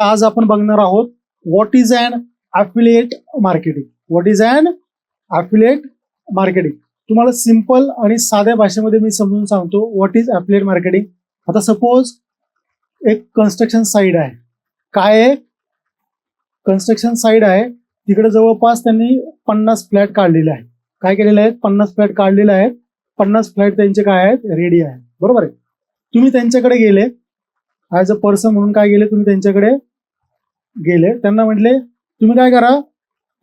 आज आपण बघणार आहोत what is an affiliate marketing. What is an affiliate marketing. तुम्हाला सिंपल आणि साध्या भाषेमध्ये मी समजून सांगतो व्हॉट इज ॲफिलिएट मार्केटिंग. आता सपोज एक कन्स्ट्रक्शन साईड आहे. काय आहे? कन्स्ट्रक्शन साईड आहे. तिकडे जवळपास त्यांनी 50 फ्लॅट काढलेले आहेत. काय केलेले आहेत? 50 फ्लॅट काढलेले आहेत. 50 फ्लॅट त्यांचे काय आहेत? रेडी आहेत. बरोबर आहे. तुम्ही त्यांच्याकडे गेले ॲज अ पर्सन म्हणून. काय गेले? तुम्ही त्यांच्याकडे गेले, त्यांना म्हटले तुम्ही काय करा,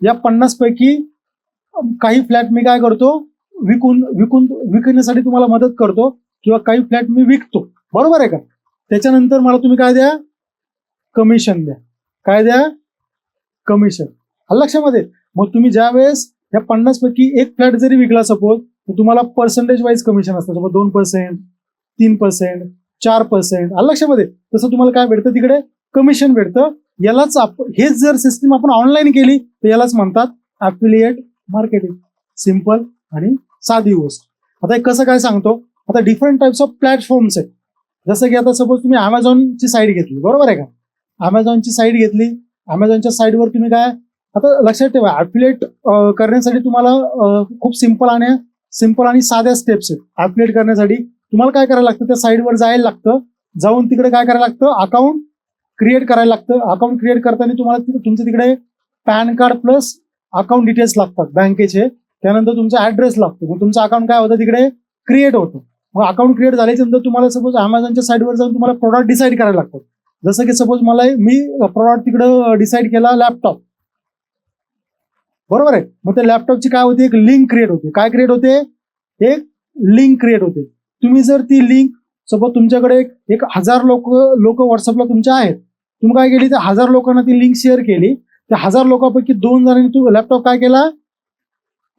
या 50 पैकी काही फ्लॅट मी काय करतो, विकण्यासाठी तुम्हाला मदत करतो, किंवा काही फ्लॅट मी विकतो. बरोबर आहे का? त्याच्यानंतर मला तुम्ही काय द्या? कमिशन द्या. काय द्या? कमिशन. लक्षामध्ये. मग तुम्ही ज्या वेळेस या 50 पैकी एक फ्लॅट जरी विकला सपोज, तर तुम्हाला पर्सेंटेज वाईज कमिशन असतं. सपोज 2%, 3%, 4%. लक्षामध्ये. तसं तुम्हाला काय भेटतं? तिकडे कमिशन भेटतं. यालाच हेच जर सिस्टीम आपण ऑनलाईन केली तर यालाच म्हणतात ॲफिलिएट मार्केटिंग. सिंपल आणि साधी गोष्ट. आता कसं काय सांगतो. आता डिफरंट टाइप्स ऑफ प्लॅटफॉर्म्स आहेत. जसं की आता सपोज तुम्ही अमेझॉनची साईट घेतली. बरोबर आहे का? अमेझॉनची साईट घेतली. अमेझॉनच्या साईटवर तुम्ही काय, आता लक्षात ठेवा, ॲफिलिएट करण्यासाठी तुम्हाला खूप सिंपल आणि साध्या स्टेप्स आहेत. ॲफिलिएट करण्यासाठी तुम्हाला काय करायला लागतं? त्या साईटवर जायला लागतं. जाऊन तिकडे काय करायला लागतं? अकाउंट क्रिएट करायला लागतं. अकाउंट क्रिएट करताना तुम्हाला तुमचं तिकडे pan card plus account details लागतात बँकेचे. त्यानंतर तुमचा ॲड्रेस लागतो. मग तुमचं अकाउंट काय होतं? तिकडे क्रिएट होतं. मग अकाउंट क्रिएट झाल्याच्या नंतर तुम्हाला सपोज अमेझॉनच्या साईटवर जाऊन तुम्हाला प्रोडक्ट डिसाईड करायला लागतं. जसं की सपोज मी प्रोडक्ट तिकडं डिसाईड केला लॅपटॉप. बरोबर आहे. मग त्या लॅपटॉपची काय होते? एक लिंक क्रिएट होते. काय क्रिएट होते? एक लिंक क्रिएट होते. तुम्ही जर ती लिंक सपोज तुमच्याकडे 1000 लोक व्हॉट्सअपला तुमच्या आहेत. तुम्ही काय केली? त्या 1000 लोकांना ती लिंक शेअर केली. त्या 1000 लोकांपैकी 2 जणांनी तू लॅपटॉप काय केला?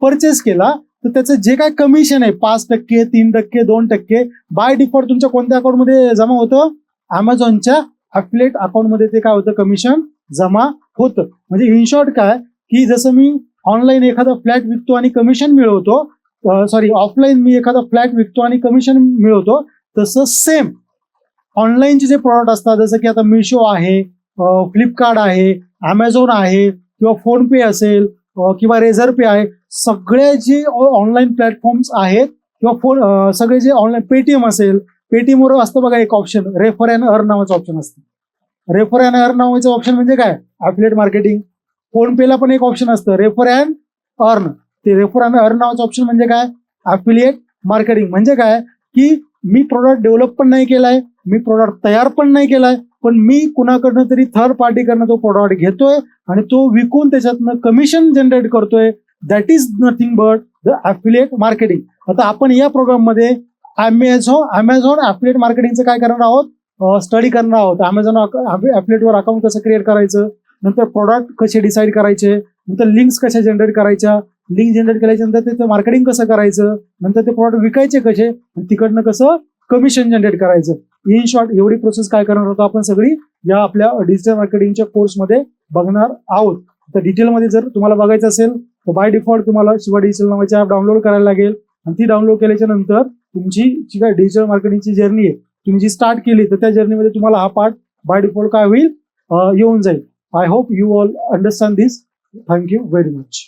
परचेस केला. तर त्याचं जे काय कमिशन आहे 5%, 3%, 2% बाय डिफॉल्ट तुमच्या कोणत्या अकाउंटमध्ये जमा होतं? अमेझॉनच्या ॲफिलिएट अकाउंटमध्ये ते काय होतं? कमिशन जमा होतं. म्हणजे इन शॉर्ट काय, की जसं मी ऑनलाईन एखादा फ्लॅट विकतो आणि कमिशन मिळवतो, ऑफलाईन मी एखादा फ्लॅट विकतो आणि कमिशन मिळवतो, तसं सेम ऑनलाईनचे जे प्रॉडक्ट असतात, जसं की आता मिशो आहे, फ्लिपकार्ट आहे, अमेझॉन आहे, किंवा फोनपे असेल, किंवा रेझर पे आहे, सगळे जे ऑनलाईन प्लॅटफॉर्म्स आहेत, किंवा सगळे जे ऑनलाईन पेटीएम असेल, पेटीएमवर असतं बघा एक ऑप्शन, रेफर अँड अर्न नावाचं ऑप्शन असतं. रेफर अँड अर्न नावाचं ऑप्शन म्हणजे काय? ॲफिलिएट मार्केटिंग. फोनपेला पण एक ऑप्शन असतं रेफर अँड अर्न. ते रेफर अँड अर्न नावाचं ऑप्शन म्हणजे काय? ॲफिलिएट मार्केटिंग. म्हणजे काय, की मी प्रोडक्ट डेव्हलप पण नाही केलाय, मी प्रोडक्ट तयार पण नाही केलाय, पण मी कुणाकडनं तरी थर्ड पार्टीकडनं तो प्रोडक्ट घेतोय आणि तो विकून त्याच्यातनं कमिशन जनरेट करतोय. That is nothing but the affiliate marketing. आता आपण या प्रोग्राममध्ये अमेझॉन ॲफिलिएट मार्केटिंगचं काय करणार आहोत? स्टडी करणार आहोत. अमेझॉन ॲफिलिएटवर अकाउंट कसं क्रिएट करायचं, नंतर प्रोडक्ट कसे डिसाईड करायचे, नंतर लिंक्स कशा जनरेट करायच्या, लिंक जनरेट केल्याच्या नंतर त्याचं मार्केटिंग कसं करायचं, नंतर ते प्रोडक्ट विकायचे कसे, तिकडनं कसं कमिशन जनरेट करायचं. इन शॉर्ट एवढी प्रोसेस काय करणार होतो आपण सगळी या आपल्या डिजिटल मार्केटिंगच्या कोर्समध्ये बघणार आहोत. तर डिटेलमध्ये जर तुम्हाला बघायचं असेल तर बाय डिफॉल्ट तुम्हाला शिवा डिजिटल नावाची ॲप डाउनलोड करायला लागेल. आणि ती डाउनलोड केल्याच्या नंतर तुमची जी काय डिजिटल मार्केटिंगची जर्नी आहे तुम्ही जी स्टार्ट केली, तर त्या जर्नीमध्ये तुम्हाला हा पार्ट बाय डिफॉल्ट काय होईल? येऊन जाईल. I hope you all understand this. Thank you very much.